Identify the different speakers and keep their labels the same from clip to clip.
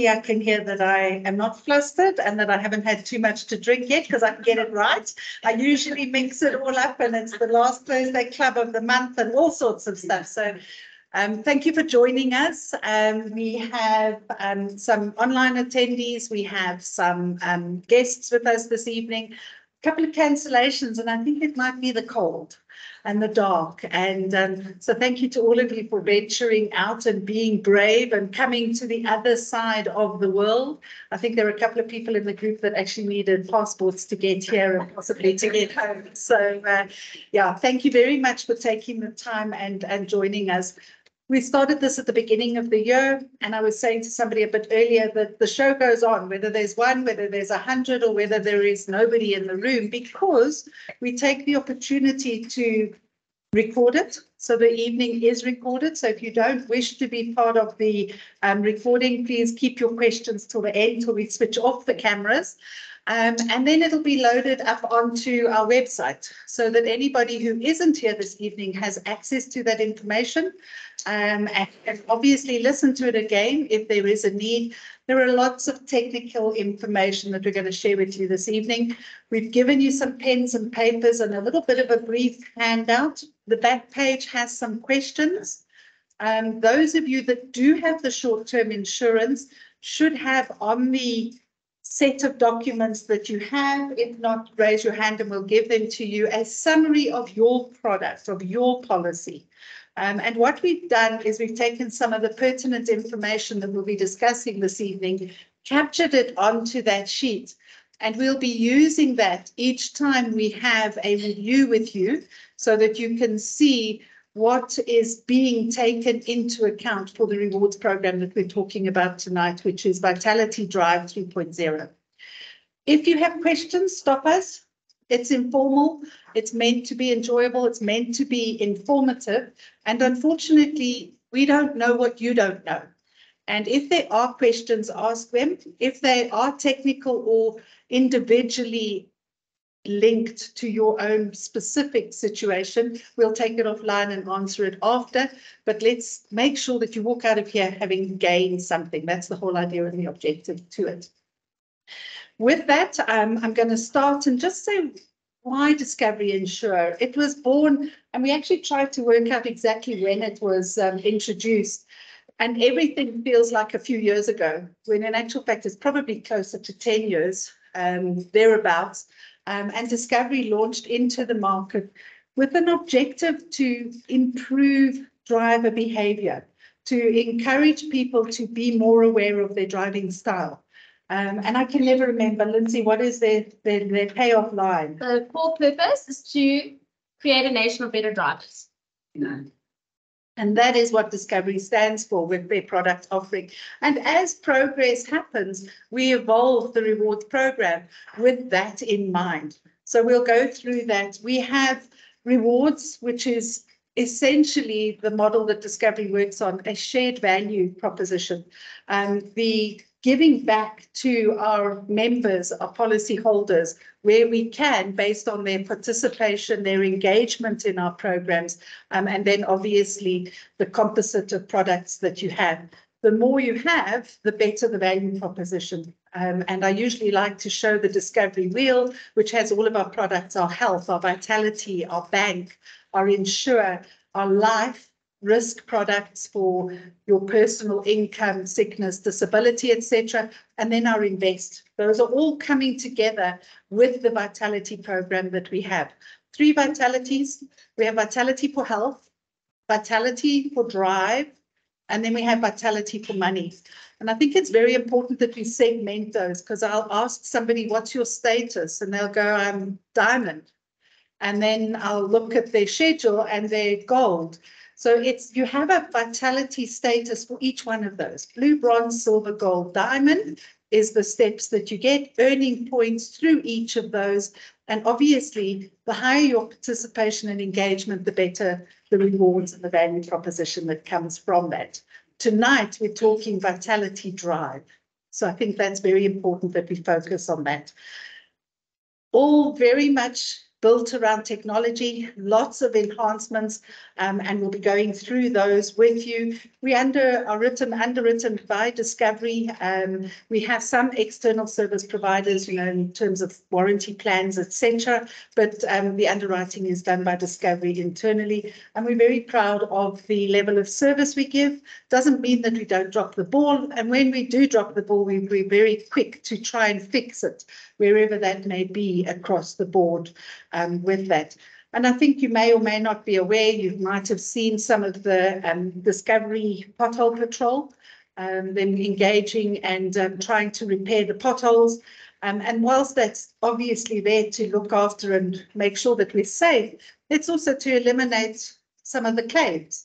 Speaker 1: I can hear that I am not flustered and that I haven't had too much to drink yet because I can get it right. I usually mix it all up and it's the last Thursday club of the month and all sorts of stuff. So thank you for joining us. We have some online attendees. We have some guests with us this evening. A couple of cancellations, and I think it might be the cold and the dark. And so thank you to all of you for venturing out and being brave and coming to the other side of the world. I think there are a couple of people in the group that actually needed passports to get here and possibly to get home. So yeah, thank you very much for taking the time and joining us. We started this at the beginning of the year, and I was saying to somebody a bit earlier that the show goes on, whether there's one, whether there's 100, or whether there is nobody in the room, because we take the opportunity to record it. So the evening is recorded. So if you don't wish to be part of the recording, please keep your questions till the end, till we switch off the cameras. And then it'll be loaded up onto our website so that anybody who isn't here this evening has access to that information and obviously listen to it again if there is a need. There are lots of technical information that we're going to share with you this evening. We've given you some pens and papers and a little bit of a brief handout. The back page has some questions. Those of you that do have the short-term insurance should have on the set of documents that you have. If not, raise your hand and we'll give them to you, a summary of your product, of your policy. And what we've done is we've taken some of the pertinent information that we'll be discussing this evening, captured it onto that sheet, and we'll be using that each time we have a review with you so that you can see what is being taken into account for the rewards program that we're talking about tonight, which is Vitality Drive 3.0. If you have questions, stop us. It's informal. It's meant to be enjoyable. It's meant to be informative. And unfortunately, we don't know what you don't know. And if there are questions, ask them. If they are technical or individually linked to your own specific situation, we'll take it offline and answer it after. But let's make sure that you walk out of here having gained something. That's the whole idea and the objective to it. With that, I'm going to start and just say why Discovery Insure. It was born, and we actually tried to work out exactly when it was introduced. And everything feels like a few years ago, when in actual fact it's probably closer to 10 years, thereabouts. And Discovery launched into the market with an objective to improve driver behavior, to encourage people to be more aware of their driving style. And I can never remember, Lindsay, what is their payoff line?
Speaker 2: The core purpose is to create a nation of better drivers.
Speaker 1: And that is what Discovery stands for with their product offering. And as progress happens, we evolve the rewards program with that in mind. So we'll go through that. We have rewards, which is essentially the model that Discovery works on, a shared value proposition. The giving back to our members, our policy holders, where we can, based on their participation, their engagement in our programs, and then obviously the composite of products that you have. The more you have, the better the value proposition. And I usually like to show the Discovery wheel, which has all of our products, our health, our vitality, our bank, our insure, our life, risk products for your personal income, sickness, disability, etc., and then our invest. Those are all coming together with the vitality program that we have. 3 vitalities. We have vitality for health, vitality for drive, and then we have vitality for money. And I think it's very important that we segment those, because I'll ask somebody, what's your status? And they'll go, I'm diamond. And then I'll look at their schedule and they're gold. So it's, you have a vitality status for each one of those. Blue, bronze, silver, gold, diamond is the steps that you get, earning points through each of those. And obviously, the higher your participation and engagement, the better the rewards and the value proposition that comes from that. Tonight, we're talking vitality drive. So I think that's very important that we focus on that. All very much built around technology, lots of enhancements, and we'll be going through those with you. We are underwritten by Discovery. We have some external service providers, in terms of warranty plans, etc. But the underwriting is done by Discovery internally, and we're very proud of the level of service we give. Doesn't mean that we don't drop the ball, and when we do drop the ball, we're very quick to try and fix it wherever that may be across the board with that. And I think you may or may not be aware, you might have seen some of the Discovery pothole patrol, them engaging and trying to repair the potholes. And whilst that's obviously there to look after and make sure that we're safe, it's also to eliminate some of the claims.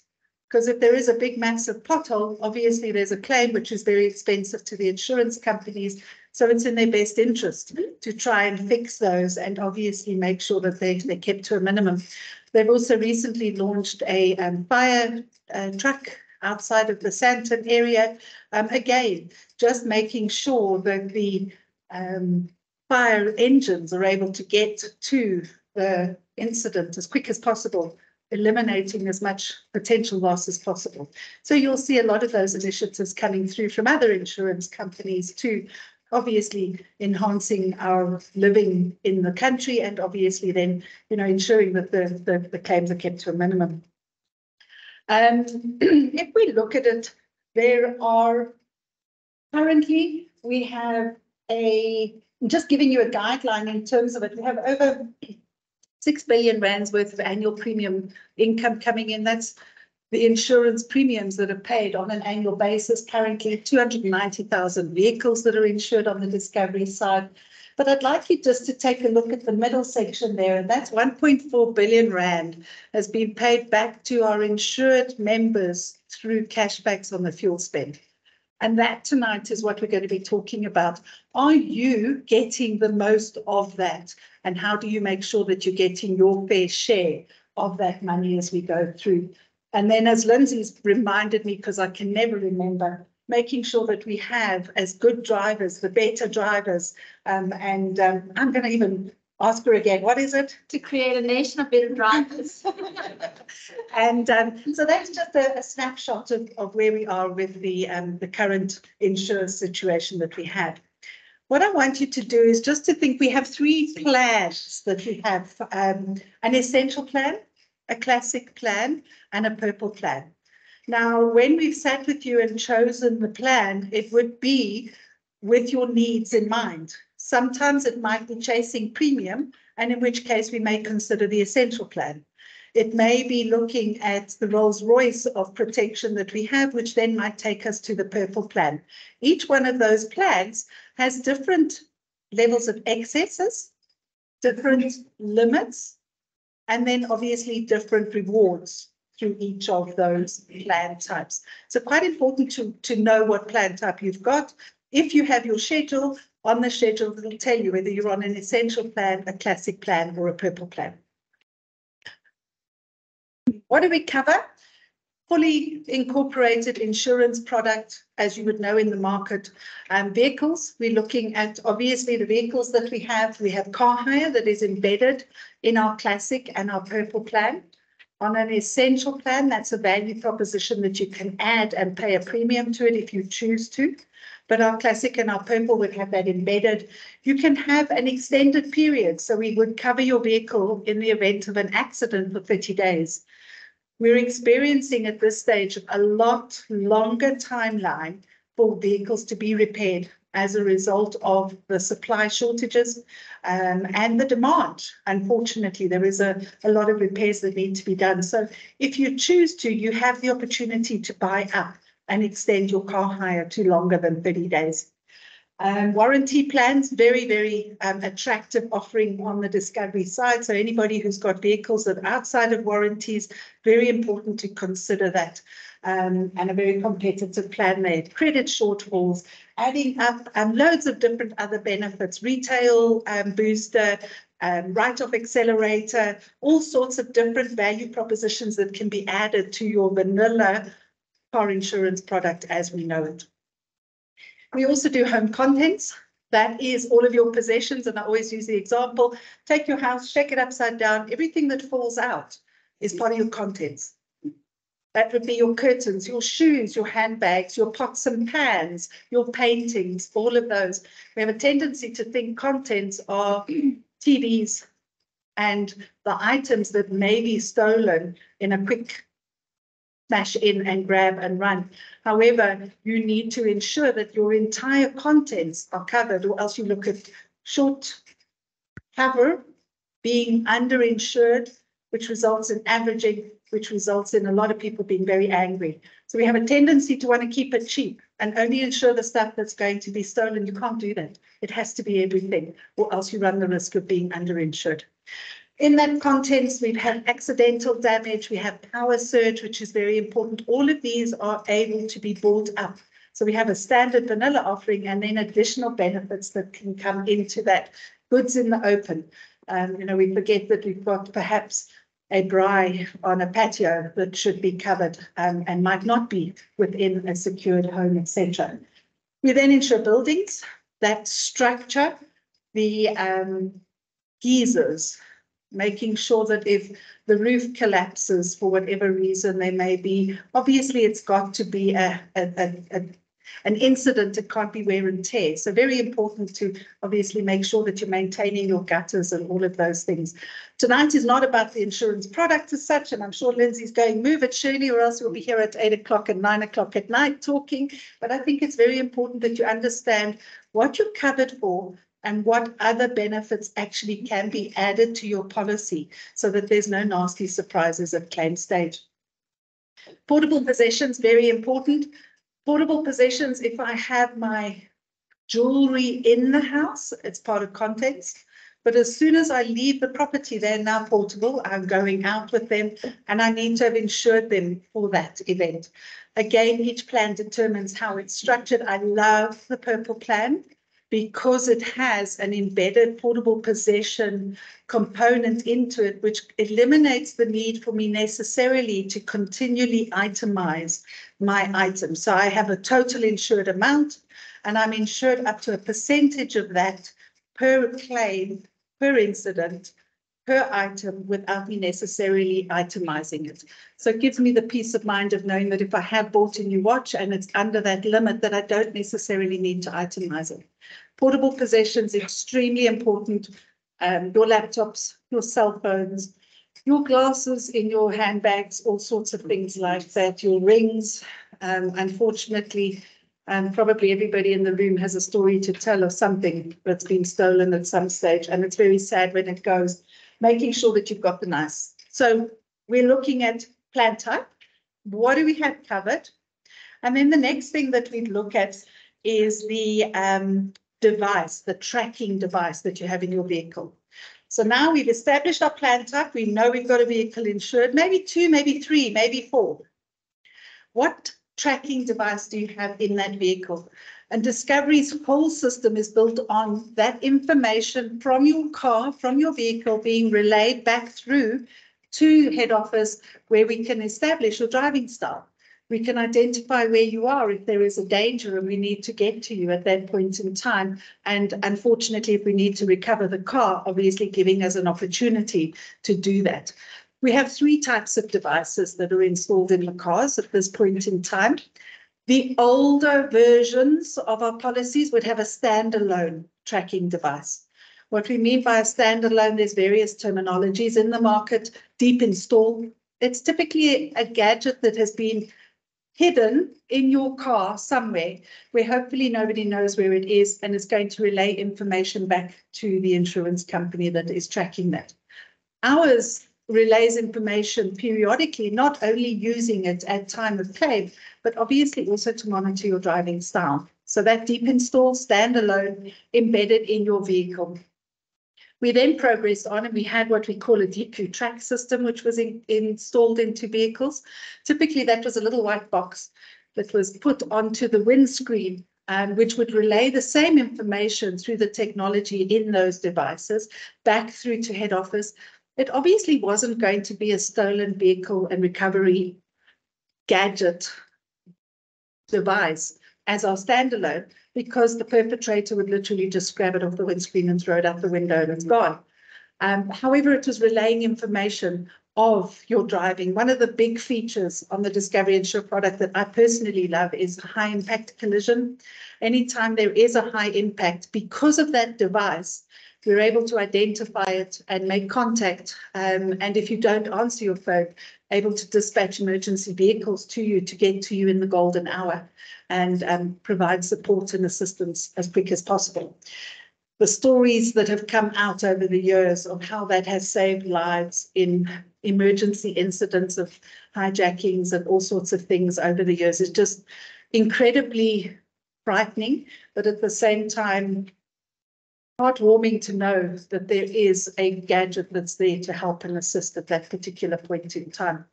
Speaker 1: Because if there is a big, massive pothole, obviously there's a claim which is very expensive to the insurance companies. So it's in their best interest to try and fix those and obviously make sure that they're kept to a minimum. They've also recently launched a fire truck outside of the Sandton area. Again, just making sure that the fire engines are able to get to the incident as quick as possible, eliminating as much potential loss as possible. So you'll see a lot of those initiatives coming through from other insurance companies too, obviously enhancing our living in the country and obviously then, ensuring that the claims are kept to a minimum. And if we look at it, currently we have just giving you a guideline in terms of it, we have over 6 billion rands worth of annual premium income coming in. That's the insurance premiums that are paid on an annual basis. Currently 290,000 vehicles that are insured on the Discovery side. But I'd like you just to take a look at the middle section there, and that's 1.4 billion rand has been paid back to our insured members through cashbacks on the fuel spend. And that tonight is what we're going to be talking about. Are you getting the most of that? And how do you make sure that you're getting your fair share of that money as we go through? And then, as Lindsay's reminded me, because I can never remember, making sure that we have as good drivers, the better drivers. I'm going to even ask her again, what is it?
Speaker 2: To create a nation of better drivers.
Speaker 1: And so that's just a snapshot of where we are with the current insurance situation that we have. What I want you to do is just to think we have 3 plans that we have, an essential plan, a classic plan, and a purple plan. Now, when we've sat with you and chosen the plan, it would be with your needs in mind. Sometimes it might be chasing premium, and in which case we may consider the essential plan. It may be looking at the Rolls Royce of protection that we have, which then might take us to the purple plan. Each one of those plans has different levels of excesses, different limits, and then obviously different rewards through each of those plan types. So quite important to know what plan type you've got. If you have your schedule, on the schedule, it'll tell you whether you're on an essential plan, a classic plan, or a purple plan. What do we cover? Fully incorporated insurance product, as you would know in the market. Vehicles, we're looking at obviously the vehicles that we have. We have car hire that is embedded in our classic and our purple plan. On an essential plan, that's a value proposition that you can add and pay a premium to it if you choose to. But our classic and our purple would have that embedded. You can have an extended period. So we would cover your vehicle in the event of an accident for 30 days. We're experiencing at this stage a lot longer timeline for vehicles to be repaired as a result of the supply shortages and the demand. Unfortunately, there is a lot of repairs that need to be done. So if you choose to, you have the opportunity to buy up and extend your car hire to longer than 30 days. Warranty plans, very, very attractive offering on the Discovery side. So anybody who's got vehicles that are outside of warranties, very important to consider that. And a very competitive plan there. Credit shortfalls, adding up loads of different other benefits, retail booster, write-off accelerator, all sorts of different value propositions that can be added to your vanilla car insurance product as we know it. We also do home contents. That is all of your possessions. And I always use the example, take your house, shake it upside down. Everything that falls out is part of your contents. That would be your curtains, your shoes, your handbags, your pots and pans, your paintings, all of those. We have a tendency to think contents are TVs and the items that may be stolen in a quick smash in and grab and run. However, you need to ensure that your entire contents are covered, or else you look at short cover being underinsured, which results in averaging, which results in a lot of people being very angry. So we have a tendency to want to keep it cheap and only insure the stuff that's going to be stolen. You can't do that. It has to be everything, or else you run the risk of being underinsured. In that contents, we've had accidental damage, we have power surge, which is very important. All of these are able to be bought up. So we have a standard vanilla offering and then additional benefits that can come into that. Goods in the open. We forget that we've got perhaps a braai on a patio that should be covered and might not be within a secured home, etc. We then insure buildings, that structure, the geysers, making sure that if the roof collapses for whatever reason there may be, obviously it's got to be an incident. It can't be wear and tear. So very important to obviously make sure that you're maintaining your gutters and all of those things. Tonight is not about the insurance product as such, and I'm sure Lindsay's going, move it, Shirley, or else we'll be here at 8 o'clock and 9 o'clock at night talking. But I think it's very important that you understand what you're covered for and what other benefits actually can be added to your policy so that there's no nasty surprises at claim stage. Portable possessions, very important. Portable possessions, if I have my jewelry in the house, it's part of context. But as soon as I leave the property, they're now portable. I'm going out with them and I need to have insured them for that event. Again, each plan determines how it's structured. I love the purple plan because it has an embedded portable possession component into it, which eliminates the need for me necessarily to continually itemize my items. So I have a total insured amount, and I'm insured up to a percentage of that per claim, per incident, per item, without me necessarily itemizing it. So it gives me the peace of mind of knowing that if I have bought a new watch and it's under that limit, that I don't necessarily need to itemize it. Portable possessions, extremely important. Your laptops, your cell phones, your glasses in your handbags, all sorts of things like that, your rings. Unfortunately, probably everybody in the room has a story to tell of something that's been stolen at some stage, and it's very sad when it goes. Making sure that you've got the nice. So we're looking at plan type. What do we have covered? And then the next thing that we'd look at is the device, the tracking device that you have in your vehicle. So now we've established our plan type. We know we've got a vehicle insured, maybe 2, maybe 3, maybe 4. What tracking device do you have in that vehicle? And Discovery's whole system is built on that information from your car, from your vehicle being relayed back through to head office, where we can establish your driving style. We can identify where you are if there is a danger and we need to get to you at that point in time. And unfortunately, if we need to recover the car, obviously giving us an opportunity to do that. We have 3 types of devices that are installed in the cars at this point in time. The older versions of our policies would have a standalone tracking device. What we mean by a standalone, there's various terminologies in the market. Deep install, it's typically a gadget that has been hidden in your car somewhere where hopefully nobody knows where it is, and it's going to relay information back to the insurance company that is tracking that. Ours relays information periodically, not only using it at time of claim, but obviously also to monitor your driving style. So that deep install, standalone, embedded in your vehicle. We then progressed on and we had what we call a DQ track system, which was installed into vehicles. Typically, that was a little white box that was put onto the windscreen, which would relay the same information through the technology in those devices back through to head office. It obviously wasn't going to be a stolen vehicle and recovery gadget device as our standalone, because the perpetrator would literally just grab it off the windscreen and throw it out the window and it's gone. However, it was relaying information of your driving. One of the big features on the Discovery Insure product that I personally love is high impact collision. Anytime there is a high impact, because of that device, we're able to identify it and make contact. And if you don't answer your phone, able to dispatch emergency vehicles to you to get to you in the golden hour and provide support and assistance as quick as possible. The stories that have come out over the years of how that has saved lives in emergency incidents of hijackings and all sorts of things over the years is just incredibly frightening, but at the same time, heartwarming to know that there is a gadget that's there to help and assist at that particular point in time.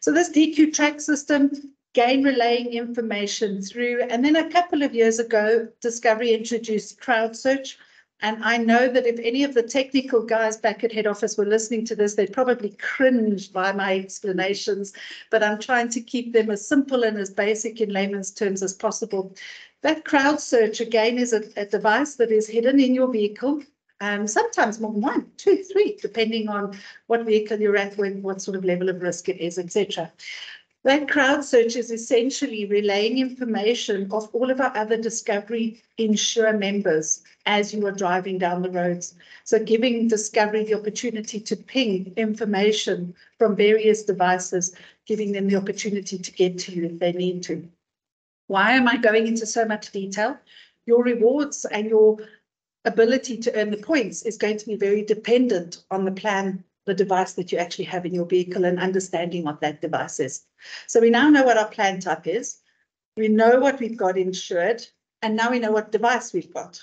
Speaker 1: So this DQ track system, gain relaying information through, and then a couple of years ago, Discovery introduced crowd search. And I know that if any of the technical guys back at head office were listening to this, they'd probably cringe by my explanations, but I'm trying to keep them as simple and as basic in layman's terms as possible. That crowd search, again, is a device that is hidden in your vehicle, sometimes more than 1, 2, 3, depending on what vehicle you're at, what sort of level of risk it is, etc. That crowd search is essentially relaying information of all of our other Discovery Insure members as you are driving down the roads. So giving Discovery the opportunity to ping information from various devices, giving them the opportunity to get to you if they need to. Why am I going into so much detail? Your rewards and your ability to earn the points is going to be very dependent on the plan, the device that you actually have in your vehicle and understanding what that device is. So we now know what our plan type is. We know what we've got insured, and now we know what device we've got.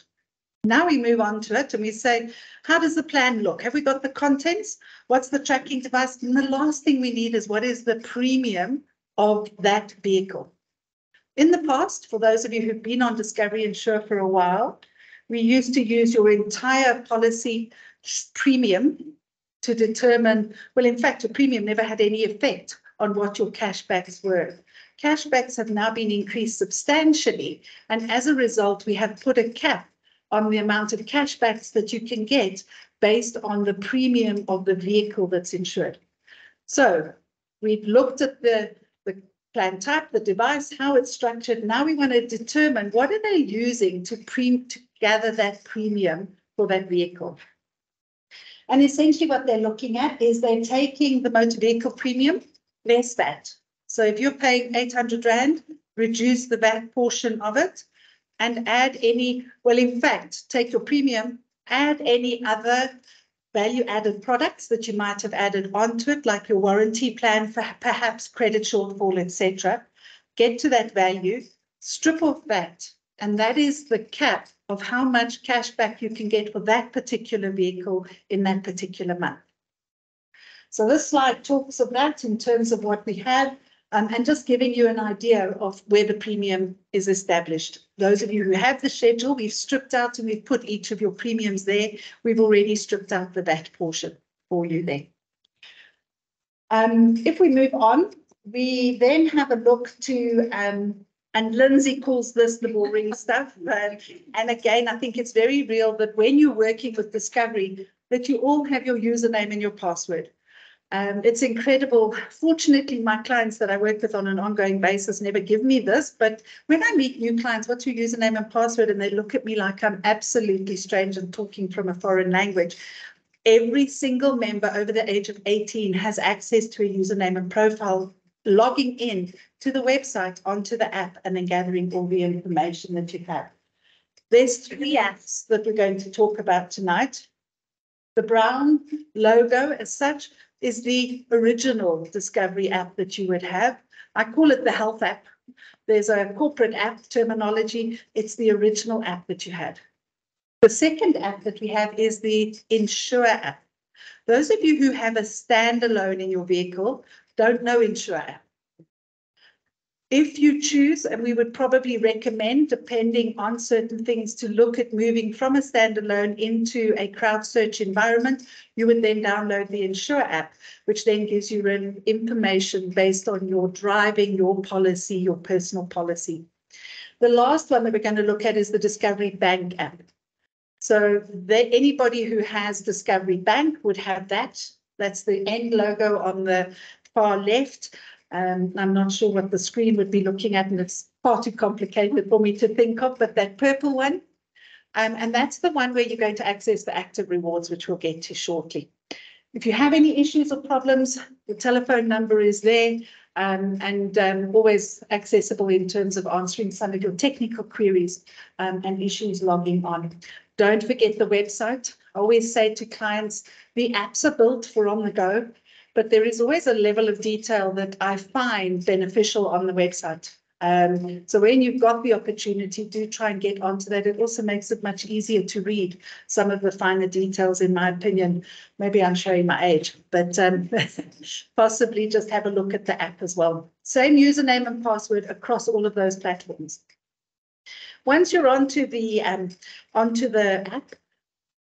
Speaker 1: Now we move on to it and we say, how does the plan look? Have we got the contents? What's the tracking device? And the last thing we need is what is the premium of that vehicle? In the past, for those of you who've been on Discovery Insure for a while, we used to use your entire policy premium to determine, well, in fact, a premium never had any effect on what your cashbacks were. Cashbacks have now been increased substantially, and as a result, we have put a cap on the amount of cashbacks that you can get based on the premium of the vehicle that's insured. So we've looked at the plan type, the device, how it's structured. Now we want to determine what are they using to gather that premium for that vehicle. And essentially what they're looking at is they're taking the motor vehicle premium, less VAT. So if you're paying 800 Rand, reduce the VAT portion of it and add any, well, in fact, take your premium, add any other value-added products that you might have added onto it, like your warranty plan, for perhaps credit shortfall, etc. Get to that value, strip off that, and that is the cap of how much cash back you can get for that particular vehicle in that particular month. So this slide talks of that in terms of what we have, and just giving you an idea of where the premium is established. Those of you who have the schedule, we've stripped out and we've put each of your premiums there. We've already stripped out the VAT portion for you there. If we move on, we then have a look to, and Lindsay calls this the boring stuff. And again, I think it's very real that when you're working with Discovery, that you all have your username and your password. It's incredible. Fortunately, my clients that I work with on an ongoing basis never give me this, but when I meet new clients, what's your username and password? And they look at me like I'm absolutely strange and talking from a foreign language. Every single member over the age of 18 has access to a username and profile, logging in to the website, onto the app, and then gathering all the information that you have. There's 3 apps that we're going to talk about tonight. The brown logo as such is the original Discovery app that you would have. I call it the health app. There's a corporate app terminology. It's the original app that you had. The second app that we have is the Insure app. Those of you who have a standalone in your vehicle don't know Insure app. If you choose, and we would probably recommend, depending on certain things, to look at moving from a standalone into a crowd search environment, you would then download the Insure app, which then gives you information based on your driving, your policy, your personal policy. The last one that we're going to look at is the Discovery Bank app. So anybody who has Discovery Bank would have that. That's the end logo on the far left. I'm not sure what the screen would be looking at, and it's far too complicated for me to think of, but that purple one. And that's the one where you're going to access the active rewards, which we'll get to shortly. If you have any issues or problems, the telephone number is there, and always accessible in terms of answering some of your technical queries and issues logging on. Don't forget the website. I always say to clients, the apps are built for on the go, but there is always a level of detail that I find beneficial on the website. So when you've got the opportunity, do try and get onto that. It also makes it much easier to read some of the finer details, in my opinion. Maybe I'm showing my age, but possibly just have a look at the app as well. Same username and password across all of those platforms. Once you're onto the app,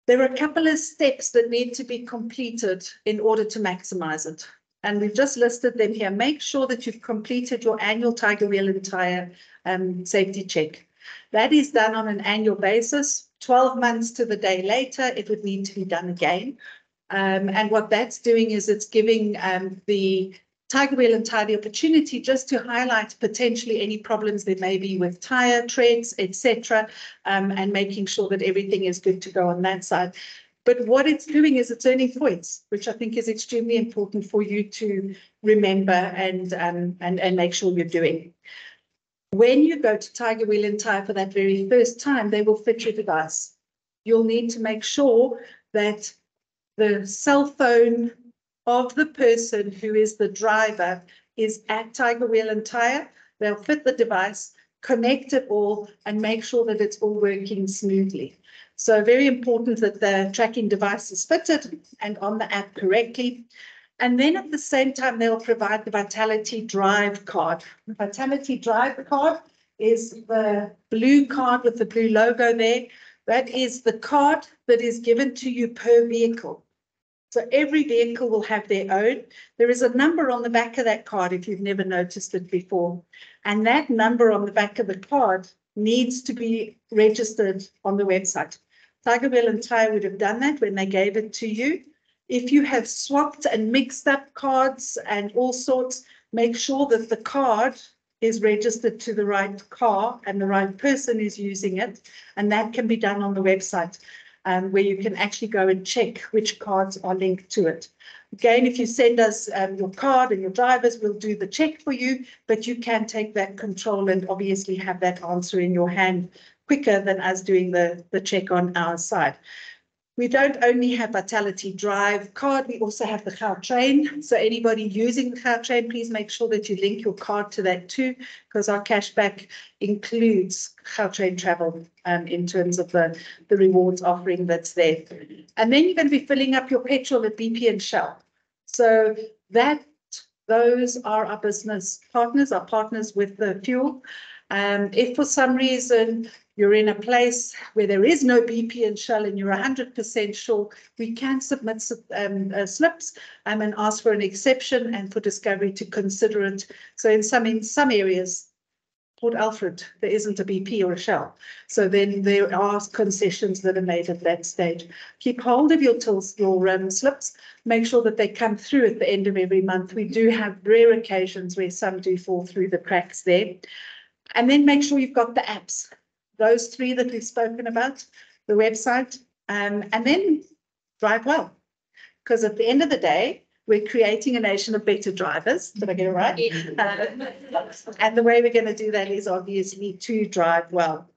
Speaker 1: there are a couple of steps that need to be completed in order to maximize it. And we've just listed them here. Make sure that you've completed your annual Tiger Wheel and Tire safety check. That is done on an annual basis. 12 months to the day later, it would need to be done again. And what that's doing is it's giving the Tiger Wheel and Tire the opportunity just to highlight potentially any problems there may be with tire treads, etc., and making sure that everything is good to go on that side. But what it's doing is it's earning points, which I think is extremely important for you to remember and make sure you're doing. When you go to Tiger Wheel and Tire for that very first time, they will fit your device. You'll need to make sure that the cell phone of the person who is the driver is at Tiger Wheel and Tire. They'll fit the device, connect it all, and make sure that it's all working smoothly. So very important that the tracking device is fitted and on the app correctly. And then at the same time, they'll provide the Vitality Drive card. The Vitality Drive card is the blue card with the blue logo there. That is the card that is given to you per vehicle. So every vehicle will have their own. There is a number on the back of that card if you've never noticed it before. And that number on the back of the card needs to be registered on the website. Tiger Wheel and Tire would have done that when they gave it to you. If you have swapped and mixed up cards and all sorts, make sure that the card is registered to the right car and the right person is using it. And that can be done on the website, where you can actually go and check which cards are linked to it. Again, if you send us your card and your drivers, we'll do the check for you, but you can take that control and obviously have that answer in your hand quicker than us doing the check on our side. We don't only have Vitality Drive card, we also have the Gautrain. So anybody using the Gautrain, please make sure that you link your card to that too, because our cashback includes Gautrain travel in terms of the rewards offering that's there. And then you're going to be filling up your petrol at BP and Shell. So those are our business partners, our partners with the fuel. If for some reason you're in a place where there is no BP and Shell and you're 100% sure, we can submit slips and ask for an exception and for Discovery to consider it. So in some areas, Port Alfred, there isn't a BP or a Shell. So then there are concessions that are made at that stage. Keep hold of your slips. Make sure that they come through at the end of every month. We do have rare occasions where some do fall through the cracks there. And then make sure you've got the apps. Those three that we've spoken about, the website, and then drive well. Because at the end of the day, we're creating a nation of better drivers. Did I get it right? Yeah. And the way we're going to do that is obviously to drive well.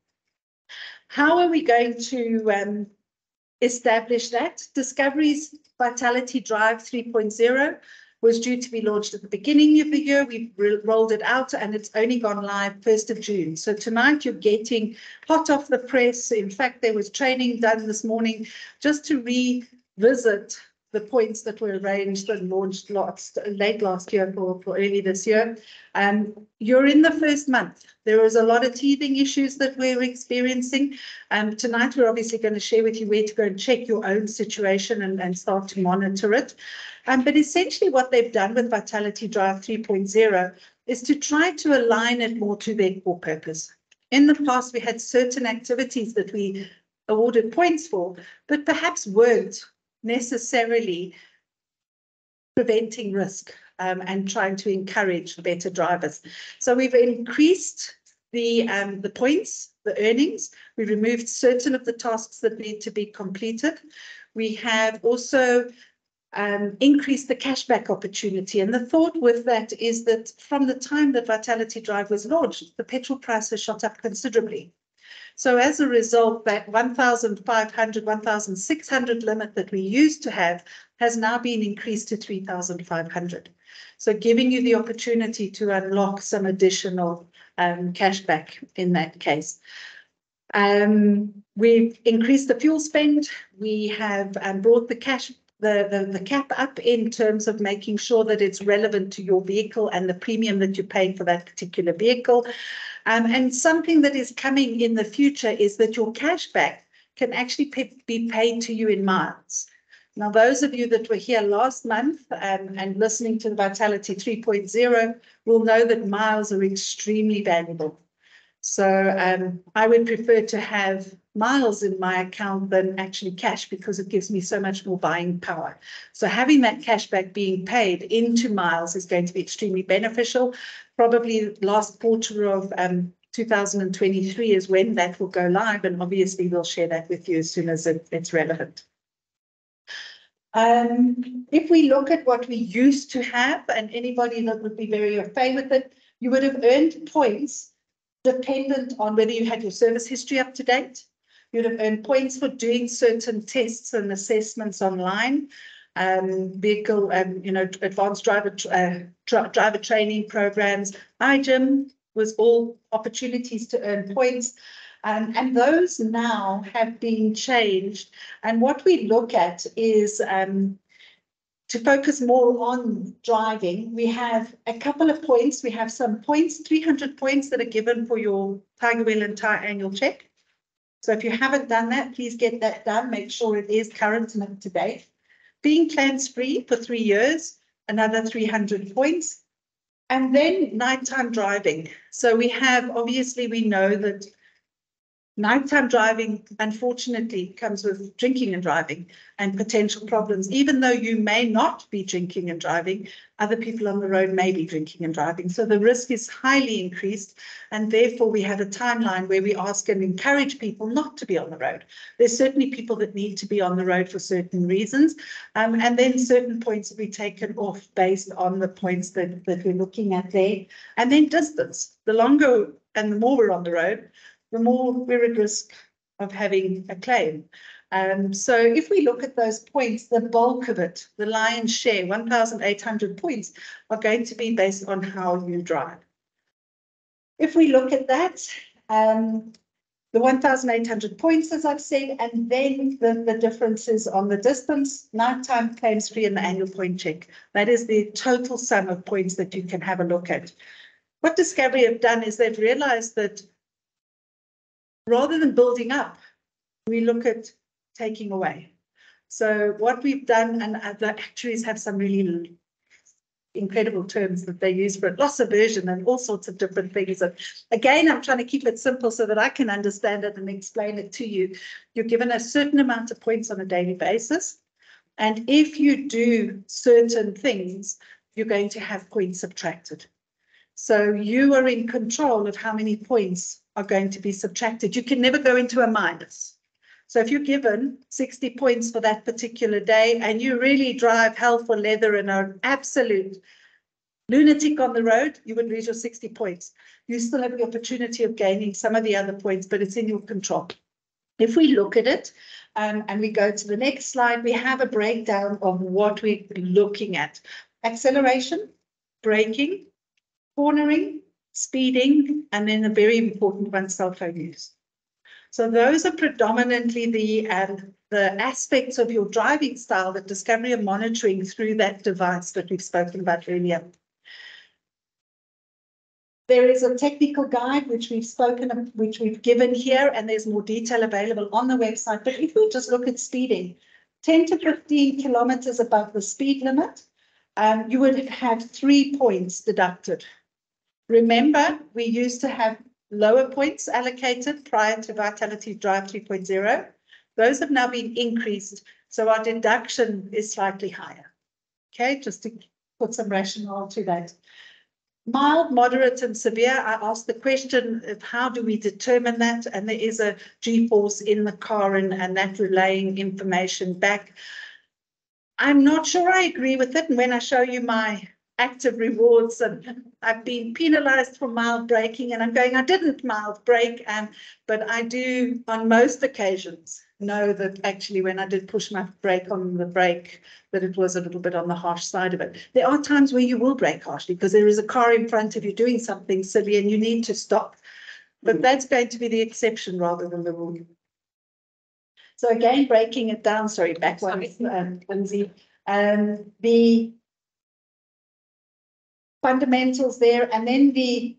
Speaker 1: How are we going to establish that? Discovery's Vitality Drive 3.0 was due to be launched at the beginning of the year. We've rolled it out and it's only gone live 1st of June. So tonight you're getting hot off the press. In fact, there was training done this morning just to revisit the points that were arranged and launched late last year for early this year. You're in the first month. There is a lot of teething issues that we're experiencing. Tonight, we're obviously going to share with you where to go and check your own situation and start to monitor it. But essentially what they've done with Vitality Drive 3.0 is to try to align it more to their core purpose. in the past, we had certain activities that we awarded points for, but perhaps weren't necessarily preventing risk and trying to encourage better drivers. So we've increased the points, the earnings. We removed certain of the tasks that need to be completed. We have also increased the cashback opportunity. And the thought with that is that from the time that Vitality Drive was launched, the petrol price has shot up considerably. So as a result, that 1,500, 1,600 limit that we used to have has now been increased to 3,500. So giving you the opportunity to unlock some additional cashback in that case. We've increased the fuel spend. We have brought the cap up in terms of making sure that it's relevant to your vehicle and the premium that you're paying for that particular vehicle. And something that is coming in the future is that your cashback can actually be paid to you in miles. Now, those of you that were here last month and listening to the Vitality 3.0 will know that miles are extremely valuable. So I would prefer to have miles in my account than actually cash because it gives me so much more buying power. So having that cashback being paid into miles is going to be extremely beneficial. Probably last quarter of 2023 is when that will go live, and obviously we'll share that with you as soon as it's relevant. If we look at what we used to have, and anybody that would be very au fait with it, you would have earned points dependent on whether you had your service history up to date. You'd have earned points for doing certain tests and assessments online, vehicle, advanced driver training programs. iGym was all opportunities to earn points. And those now have been changed. And what we look at is to focus more on driving. We have a couple of points. We have some points, 300 points that are given for your Tiger Wheel and Tyre annual check. So if you haven't done that, please get that done. Make sure it is current and up to date. Being claims-free for 3 years, another 300 points. And then nighttime driving. So we have, obviously, we know that nighttime driving, unfortunately, comes with drinking and driving and potential problems. Even though you may not be drinking and driving, other people on the road may be drinking and driving. So the risk is highly increased. And therefore, we have a timeline where we ask and encourage people not to be on the road. There's certainly people that need to be on the road for certain reasons. And then certain points will be taken off based on the points that we're looking at there. And then distance. The longer and the more we're on the road, the more we're at risk of having a claim. So if we look at those points, the bulk of it, the lion's share, 1,800 points, are going to be based on how you drive. If we look at that, the 1,800 points, as I've said, and then the differences on the distance, nighttime, claims-free, and the annual point check. That is the total sum of points that you can have a look at. What Discovery have done is they've realized that rather than building up, we look at taking away. So what we've done, and the actuaries have some really incredible terms that they use for it, loss aversion and all sorts of different things. And again, I'm trying to keep it simple so that I can understand it and explain it to you. You're given a certain amount of points on a daily basis. And if you do certain things, you're going to have points subtracted. So you are in control of how many points are going to be subtracted. You can never go into a minus. So if you're given 60 points for that particular day and you really drive hell for leather and are an absolute lunatic on the road, you would lose your 60 points. You still have the opportunity of gaining some of the other points, but it's in your control. If we look at it and we go to the next slide, we have a breakdown of what we're looking at. Acceleration, braking, cornering, speeding, and then a very important one, cell phone use. So those are predominantly the aspects of your driving style that Discovery are monitoring through that device that we've spoken about earlier. There is a technical guide which we've given here, and there's more detail available on the website. But if we just look at speeding, 10 to 15 kilometers above the speed limit, you would have 3 points deducted. Remember, we used to have lower points allocated prior to Vitality Drive 3.0. Those have now been increased, so our deduction is slightly higher. Okay, just to put some rationale to that. Mild, moderate, and severe, I asked the question of how do we determine that? And there is a G-force in the car and that relaying information back. I'm not sure I agree with it. And when I show you my active rewards, and I've been penalized for mild braking, and I'm going, I didn't mild brake, but I do on most occasions know that actually when I did push my brake on the brake, that it was a little bit on the harsh side of it. There are times where you will brake harshly because there is a car in front of you doing something silly and you need to stop. But that's going to be the exception rather than the rule. So again, breaking it down, sorry, back one, Lindsay, the fundamentals there, and then the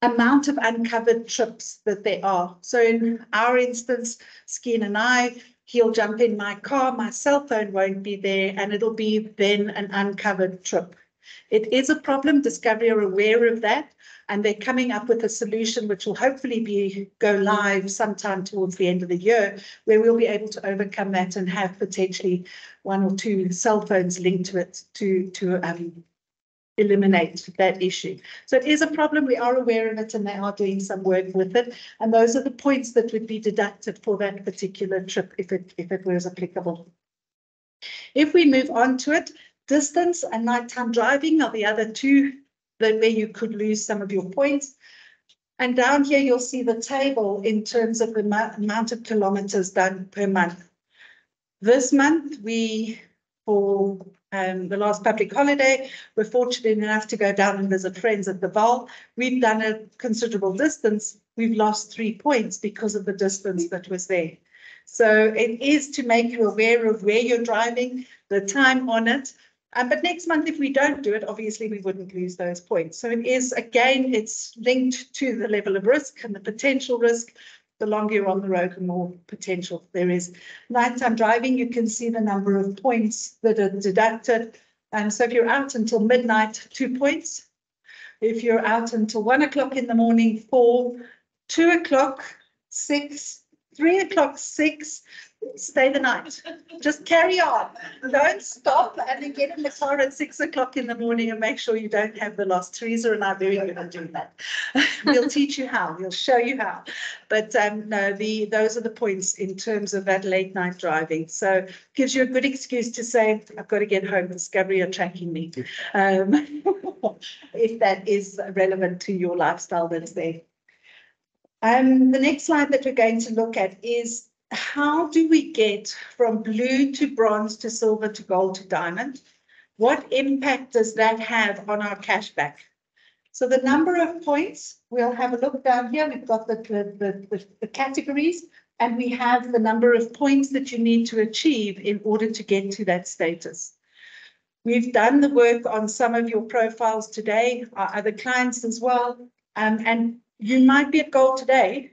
Speaker 1: amount of uncovered trips that there are. So in our instance, Skeen and I, he'll jump in my car, my cell phone won't be there, and it'll be then an uncovered trip. It is a problem. Discovery are aware of that, and they're coming up with a solution which will hopefully go live sometime towards the end of the year, where we'll be able to overcome that and have potentially 1 or 2 cell phones linked to it to eliminate that issue. So it is a problem. We are aware of it, and they are doing some work with it. And those are the points that would be deducted for that particular trip if it was applicable. If we move on to it, distance and nighttime driving are the other two where you could lose some of your points. And down here, you'll see the table in terms of the amount of kilometers done per month. This month, for the last public holiday, we're fortunate enough to go down and visit friends at the Val. We've done a considerable distance. We've lost 3 points because of the distance that was there. So it is to make you aware of where you're driving, the time on it. But next month, if we don't do it, obviously we wouldn't lose those points. So it is, again, it's linked to the level of risk and the potential risk. The longer you're on the road, the more potential there is. Nighttime driving, you can see the number of points that are deducted. And so if you're out until midnight, 2 points. If you're out until 1 o'clock in the morning, 4, 2 o'clock, 6, 3 o'clock, 6, stay the night. Just carry on. Don't stop and then get in the car at 6 o'clock in the morning and make sure you don't have the lost. Teresa and I are very good at doing that. We'll teach you how. We'll show you how. But no, those are the points in terms of that late night driving. So gives you a good excuse to say, I've got to get home. Discovery are tracking me. If that is relevant to your lifestyle that's there. The next slide that we're going to look at is how do we get from blue to bronze to silver to gold to diamond? What impact does that have on our cashback? So the number of points, we'll have a look down here. We've got the categories, and we have the number of points that you need to achieve in order to get to that status. We've done the work on some of your profiles today, our other clients as well, and you might be at gold today,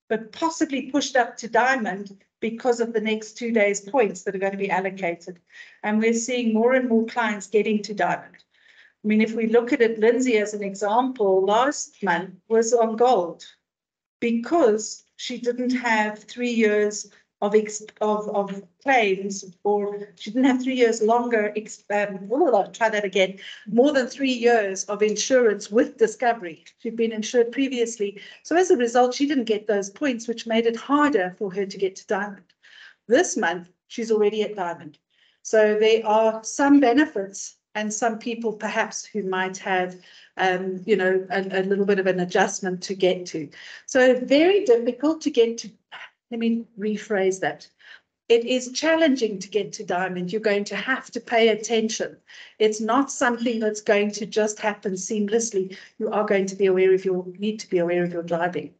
Speaker 1: but possibly pushed up to diamond because of the next 2 days' points that are going to be allocated. And we're seeing more and more clients getting to diamond. I mean, if we look at it, Lindsay, as an example, last month was on gold because she didn't have 3 years of claims, or she didn't have 3 years longer, I'll try that again, more than 3 years of insurance with Discovery. She'd been insured previously. So as a result, she didn't get those points, which made it harder for her to get to diamond. This month, she's already at diamond. So there are some benefits and some people perhaps who might have a little bit of an adjustment to get to. So very difficult to get to. Let me rephrase that. It is challenging to get to diamond. You're going to have to pay attention. It's not something that's going to just happen seamlessly. You are going to be aware of need to be aware of your driving.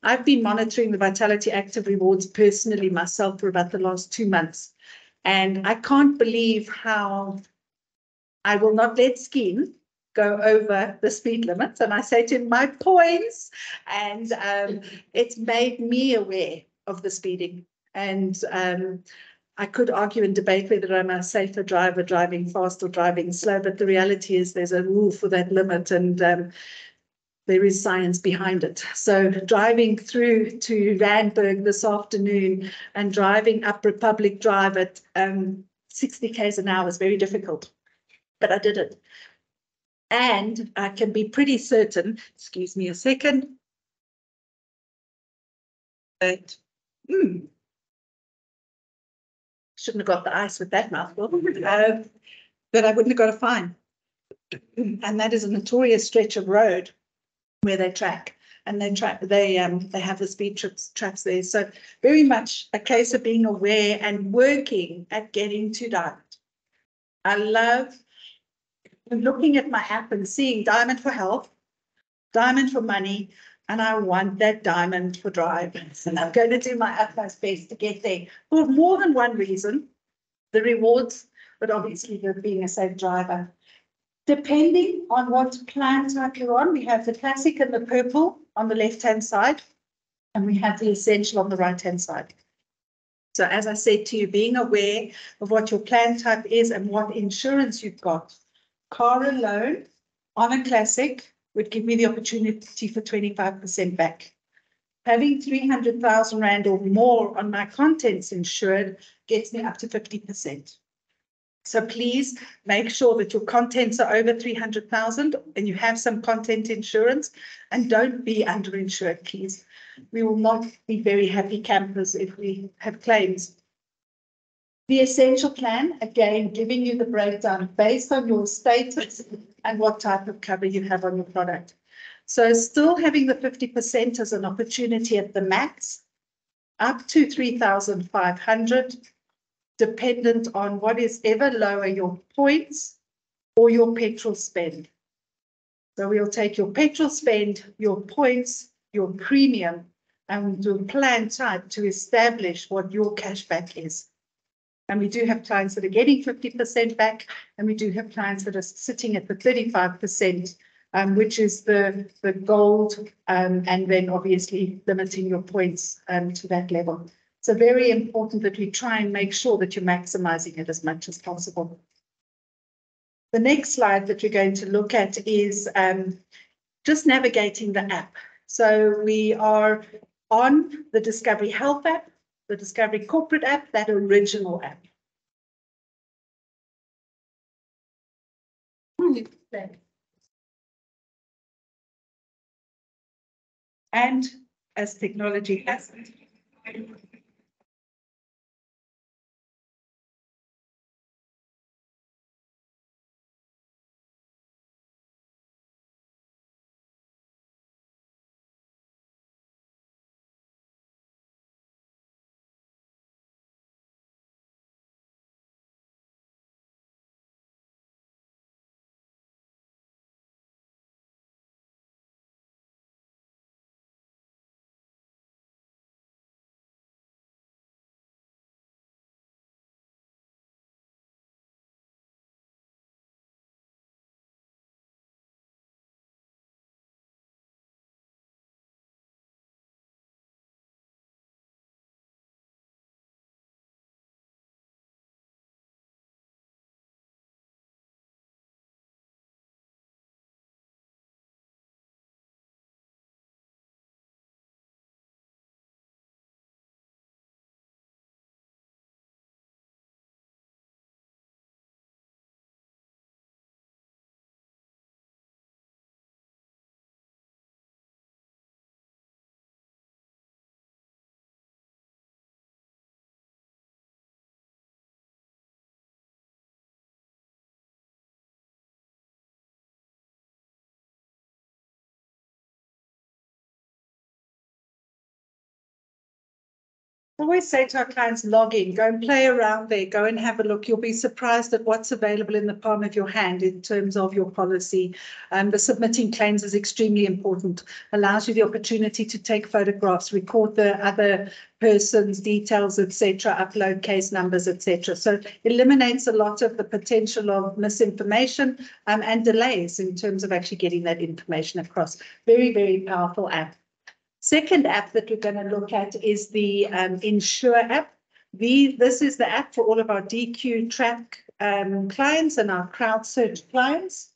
Speaker 1: I've been monitoring the Vitality Active Rewards personally myself for about the last 2 months. And I can't believe how I will not let Skeen go over the speed limit. And I say to him, my points. And it's made me aware of the speeding. And I could argue and debate whether I'm a safer driver driving fast or driving slow, but the reality is there's a rule for that limit. And there is science behind it. So driving through to Randburg this afternoon and driving up Republic Drive at 60 k's an hour is very difficult, but I did it. And I can be pretty certain, excuse me a second, that shouldn't have got the ice with that mouthful, that I wouldn't have got a fine. And that is a notorious stretch of road where they track, and they have the speed traps there. So very much a case of being aware and working at getting to diamond. I love looking at my app and seeing diamond for health, diamond for money, and I want that diamond for drive. And I'm going to do my utmost best to get there for more than one reason. The rewards, but obviously being a safe driver. Depending on what plan type you're on, we have the classic and the purple on the left-hand side, and we have the essential on the right-hand side. So as I said to you, being aware of what your plan type is and what insurance you've got. Car alone on a classic would give me the opportunity for 25% back. Having 300,000 Rand or more on my contents insured gets me up to 50%. So please make sure that your contents are over 300,000 and you have some content insurance, and don't be underinsured, please. We will not be very happy campers if we have claims. The essential plan, again, giving you the breakdown based on your status and what type of cover you have on your product. So still having the 50% as an opportunity at the max, up to 3,500. Dependent on what is ever lower, your points or your petrol spend. So we'll take your petrol spend, your points, your premium, and do a plan type to establish what your cashback is. And we do have clients that are getting 50% back, and we do have clients that are sitting at the 35%, which is the gold, and then obviously limiting your points to that level. So very important that we try and make sure that you're maximizing it as much as possible. The next slide that we're going to look at is just navigating the app. So we are on the Discovery Health app, the Discovery Corporate app, that original app. And as technology has I always say to our clients, log in, go and play around there, go and have a look. You'll be surprised at what's available in the palm of your hand in terms of your policy. The submitting claims is extremely important, allows you the opportunity to take photographs, record the other person's details, etc., upload case numbers, etc. So eliminates a lot of the potential of misinformation and delays in terms of actually getting that information across. Very, very powerful app. Second app that we're going to look at is the Insure app. This is the app for all of our DQ track clients and our crowd search clients.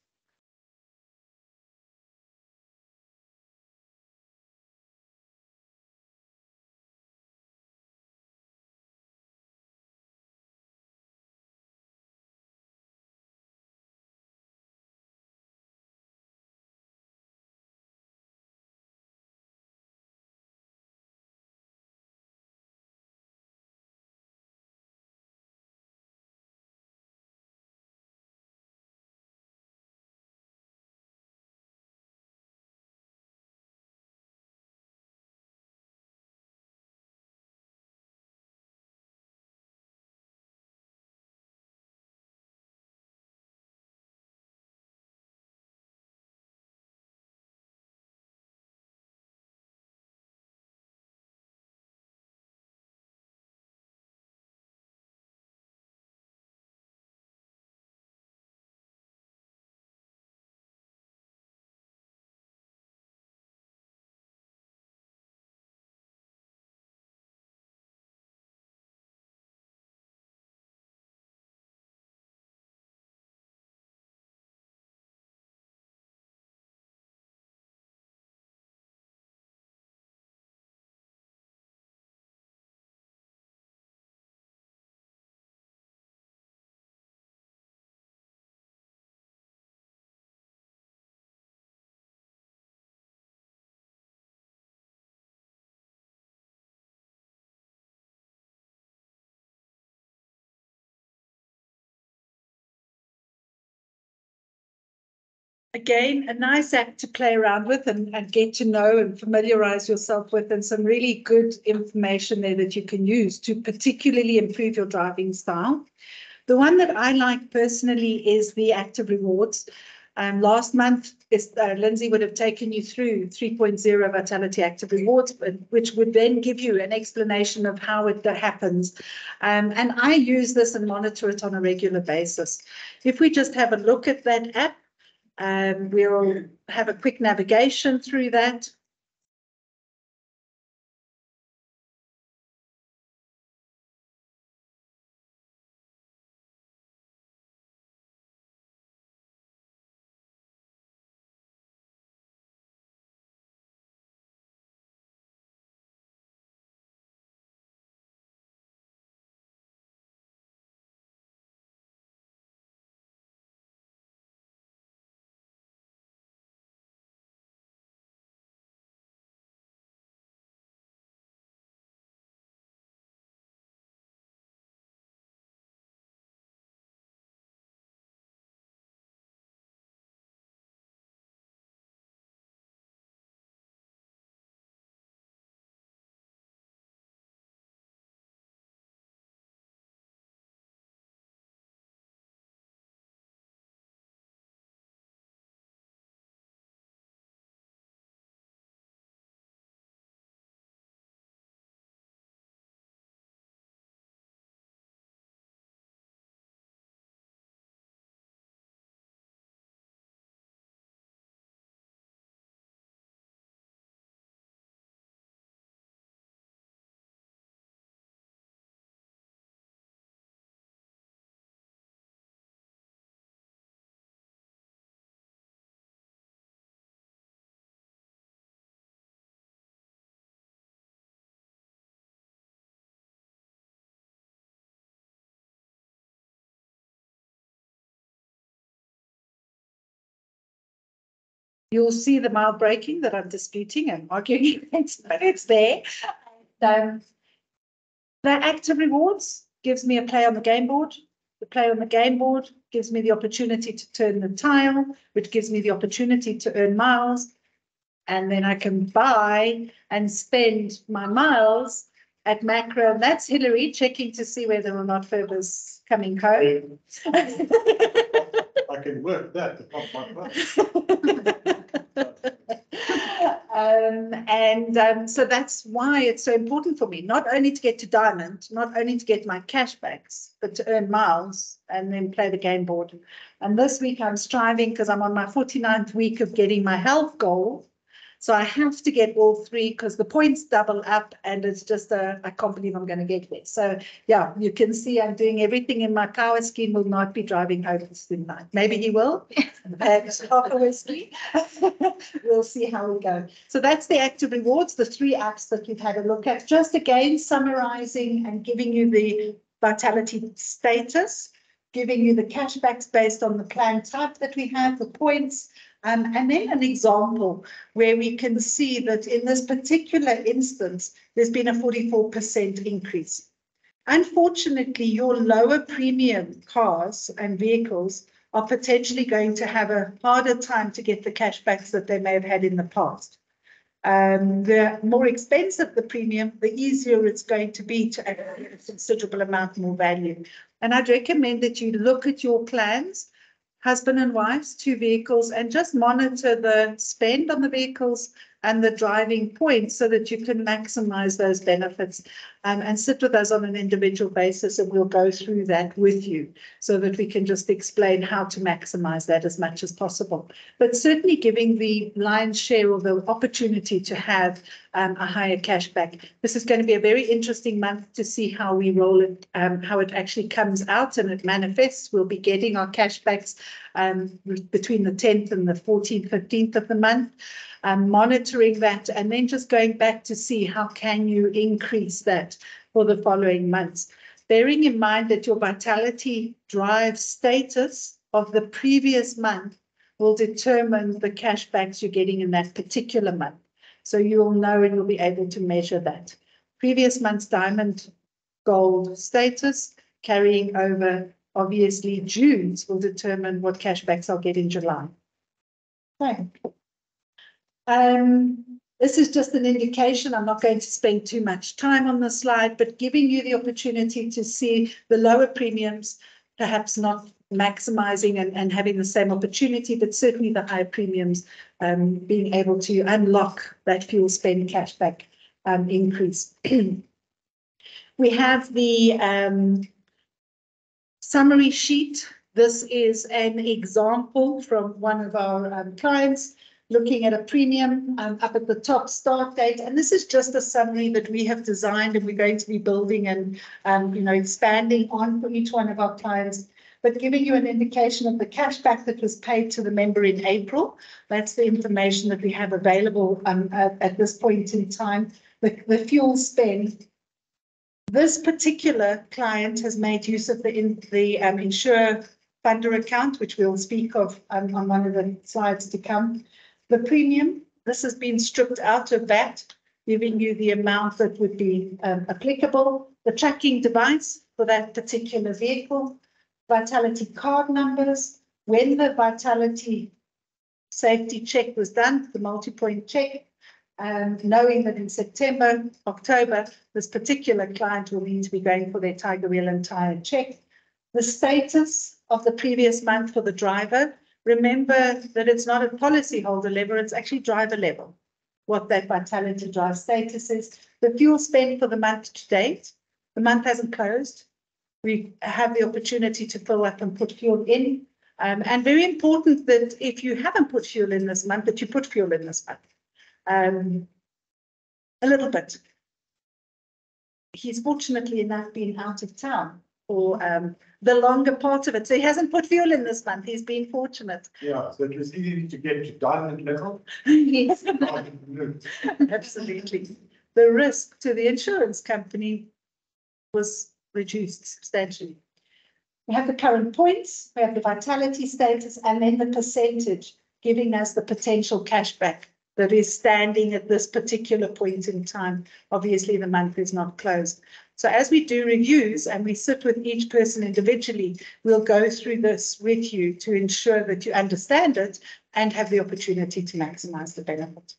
Speaker 1: Again, a nice app to play around with and get to know and familiarize yourself with, and some really good information there that you can use to particularly improve your driving style. The one that I like personally is the Active Rewards. Last month, Lindsay would have taken you through 3.0 Vitality Active Rewards, which would then give you an explanation of how it happens. And I use this and monitor it on a regular basis. If we just have a look at that app, we'll have a quick navigation through that. You'll see the mile breaking that I'm disputing and arguing against, but it's there. The Active Rewards gives me a play on the game board. The play on the game board gives me the opportunity to turn the tile, which gives me the opportunity to earn miles. And then I can buy and spend my miles at Macro. And that's Hillary checking to see whether or not Ferber's coming home.
Speaker 3: I can work that to pump my
Speaker 1: So that's why it's so important for me, not only to get to Diamond, not only to get my cashbacks, but to earn miles and then play the game board. And this week I'm striving because I'm on my 49th week of getting my health goal. So I have to get all three because the points double up and it's just I can't believe I'm going to get there. So yeah, you can see I'm doing everything in my power scheme. Will not be driving home tonight. Maybe he will. Half a whiskey. We'll see how we go. So that's the Active Rewards, the three apps that we've had a look at. Just again, summarizing and giving you the vitality status, giving you the cashbacks based on the plan type that we have, the points, and then an example where we can see that in this particular instance, there's been a 44% increase. Unfortunately, your lower premium cars and vehicles are potentially going to have a harder time to get the cashbacks that they may have had in the past. The more expensive the premium, the easier it's going to be to add a considerable amount more value. And I'd recommend that you look at your plans, husband and wives, 2 vehicles, and just monitor the spend on the vehicles and the driving points so that you can maximize those benefits, and sit with us on an individual basis, and we'll go through that with you so that we can just explain how to maximize that as much as possible. But certainly giving the lion's share or the opportunity to have a higher cashback. This is going to be a very interesting month to see how we roll it, how it actually comes out and it manifests. We'll be getting our cashbacks between the 10th and the 14th, 15th of the month. Monitoring that and then just going back to see how can you increase that for the following months. Bearing in mind that your vitality drive status of the previous month will determine the cashbacks you're getting in that particular month. So you'll know and you'll be able to measure that. Previous month's diamond gold status carrying over, obviously June's will determine what cashbacks I'll get in July. Okay. This is just an indication. I'm not going to spend too much time on the slide, but giving you the opportunity to see the lower premiums, perhaps not maximizing and having the same opportunity, but certainly the higher premiums, being able to unlock that fuel spend cashback increase. We have the summary sheet. This is an example from one of our clients looking at a premium up at the top, start date. And this is just a summary that we have designed and we're going to be building and expanding on for each one of our clients, but giving you an indication of the cashback that was paid to the member in April. That's the information that we have available at this point in time. The fuel spend. This particular client has made use of the Insure funder account, which we'll speak of on one of the slides to come. The premium, this has been stripped out of that, giving you the amount that would be applicable. The tracking device for that particular vehicle, Vitality card numbers, when the Vitality safety check was done, the multi-point check, knowing that in September, October, this particular client will need to be going for their Tiger Wheel and Tire check. The status of the previous month for the driver. Remember that it's not a policyholder level, it's actually driver level, what that Vitality drive status is. The fuel spend for the month to date. The month hasn't closed. We have the opportunity to fill up and put fuel in. And very important that if you haven't put fuel in this month, that you put fuel in this month. A little bit. He's fortunately enough been out of town for the longer part of it. So he hasn't put fuel in this month. He's been fortunate.
Speaker 3: Yeah, so it was easy to get to diamond level.
Speaker 1: Yes, absolutely. The risk to the insurance company was reduced substantially. We have the current points, we have the Vitality status, and then the percentage giving us the potential cashback that is standing at this particular point in time. Obviously, the month is not closed. So as we do reviews and we sit with each person individually, we'll go through this with you to ensure that you understand it and have the opportunity to maximize the benefit.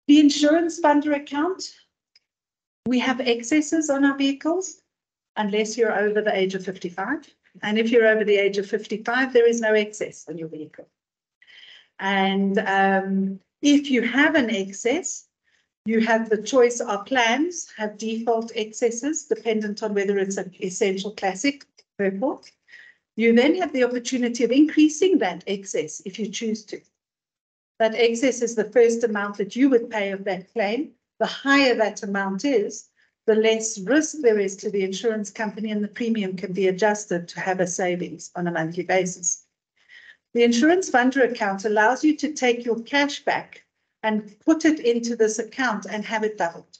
Speaker 1: The insurance funder account, we have excesses on our vehicles unless you're over the age of 55. And if you're over the age of 55, there is no excess on your vehicle. And if you have an excess, you have the choice. Our plans have default excesses dependent on whether it's an essential, classic, purple. You then have the opportunity of increasing that excess if you choose to. That excess is the first amount that you would pay of that claim. The higher that amount is, the less risk there is to the insurance company, and the premium can be adjusted to have a savings on a monthly basis. The insurance funder account allows you to take your cash back and put it into this account and have it doubled.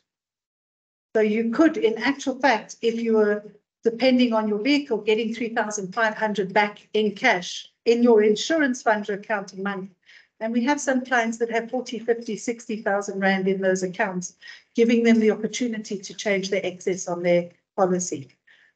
Speaker 1: So you could, in actual fact, if you were depending on your vehicle, getting 3,500 back in cash in your insurance funder account a month. And we have some clients that have 40, 50, 60,000 Rand in those accounts, giving them the opportunity to change their excess on their policy.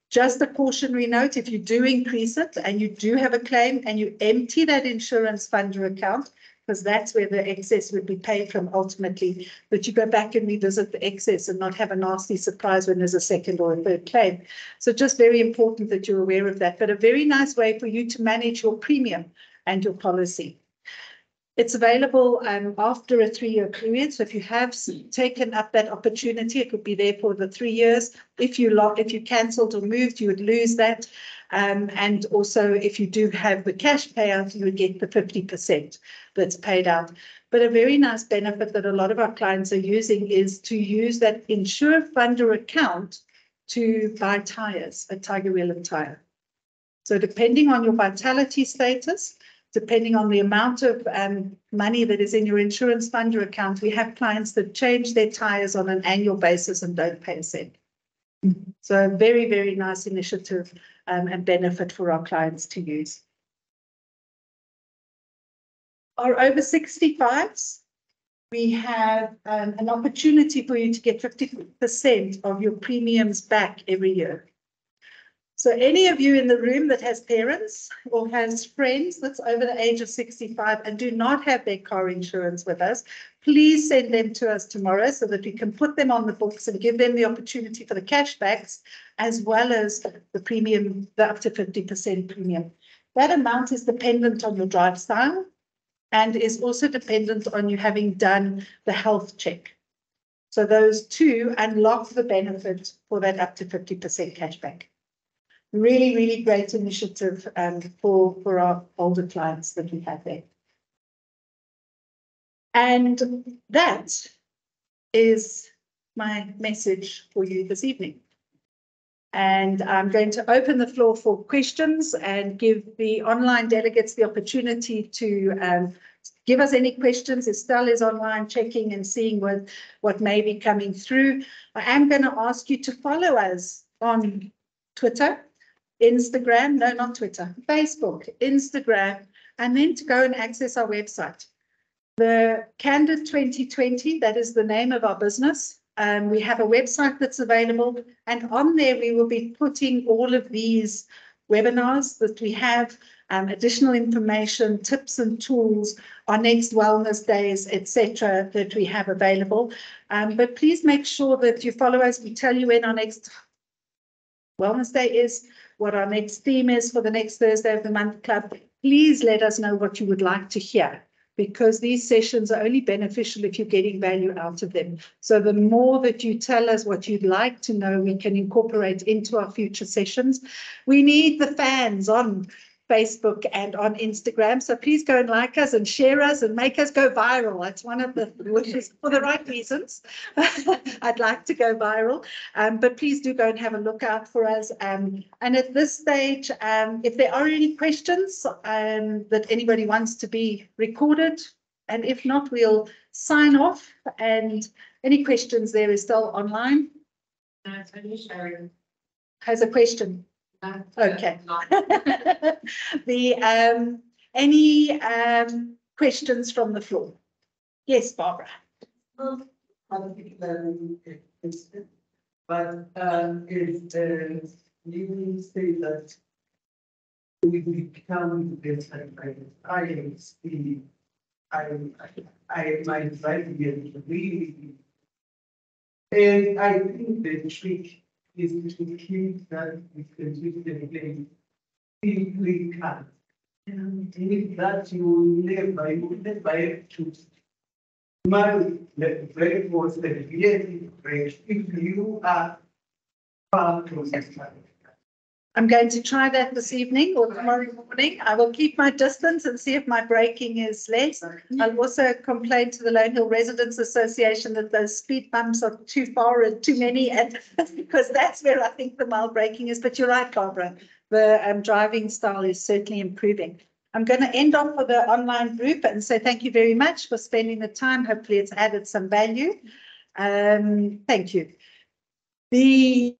Speaker 1: Just a cautionary note, if you do increase it and you do have a claim and you empty that insurance funder account, because that's where the excess would be paid from ultimately, that you go back and revisit the excess and not have a nasty surprise when there's a second or a third claim. So just very important that you're aware of that, but a very nice way for you to manage your premium and your policy. It's available after a 3-year period. So if you have taken up that opportunity, it would be there for the 3 years. If you cancelled or moved, you would lose that. And also, if you do have the cash payout, you would get the 50% that's paid out. But a very nice benefit that a lot of our clients are using is to use that Insure funder account to buy tires, a Tiger Wheel and Tire. So depending on your Vitality status, depending on the amount of money that is in your insurance funder account, we have clients that change their tires on an annual basis and don't pay a cent. So a very, very nice initiative and benefit for our clients to use. Our over 65s, we have an opportunity for you to get 50% of your premiums back every year. So any of you in the room that has parents or has friends that's over the age of 65 and do not have their car insurance with us, please send them to us tomorrow so that we can put them on the books and give them the opportunity for the cashbacks as well as the premium, the up to 50% premium. That amount is dependent on your drive style and is also dependent on you having done the health check. So those two unlock the benefit for that up to 50% cashback. Really, really great initiative for our older clients that we have there. And that is my message for you this evening. And I'm going to open the floor for questions and give the online delegates the opportunity to give us any questions. Estelle is online checking and seeing what may be coming through. I am going to ask you to follow us on Twitter, Instagram, no, not Twitter, Facebook, Instagram, and then to go and access our website. The Candid 2020, that is the name of our business. We have a website that's available, and on there we will be putting all of these webinars that we have, additional information, tips and tools, our next wellness days, etc., that we have available. But please make sure that you follow us. We tell you when our next wellness day is, what our next theme is for the next Thursday of the month club. Please let us know what you would like to hear, because these sessions are only beneficial if you're getting value out of them. So the more that you tell us what you'd like to know, we can incorporate into our future sessions. We need the fans on Facebook and on Instagram. So please go and like us and share us and make us go viral. That's one of the wishes for the right reasons. I'd like to go viral, but please do go and have a look out for us. And at this stage, if there are any questions that anybody wants to be recorded, and if not, we'll sign off. And any questions there is still online.
Speaker 2: No, it's only sharing.
Speaker 1: Has a question?
Speaker 2: No,
Speaker 1: Okay.
Speaker 2: not.
Speaker 1: Any questions from the floor? Yes, Barbara.
Speaker 4: But if you say that we become this I might try to get really, and I think the trick is to keep that with consistent play. Simply can't. And with that you will never have to marry the very most the reality if you are far closer.
Speaker 1: I'm going to try that this evening or tomorrow morning. I will keep my distance and see if my braking is less. I'll also complain to the Lone Hill Residents Association that those speed bumps are too far and too many, and because that's where I think the mild braking is. But you're right, Barbara. The driving style is certainly improving. I'm going to end off with the online group and say thank you very much for spending the time. Hopefully it's added some value. Thank you. The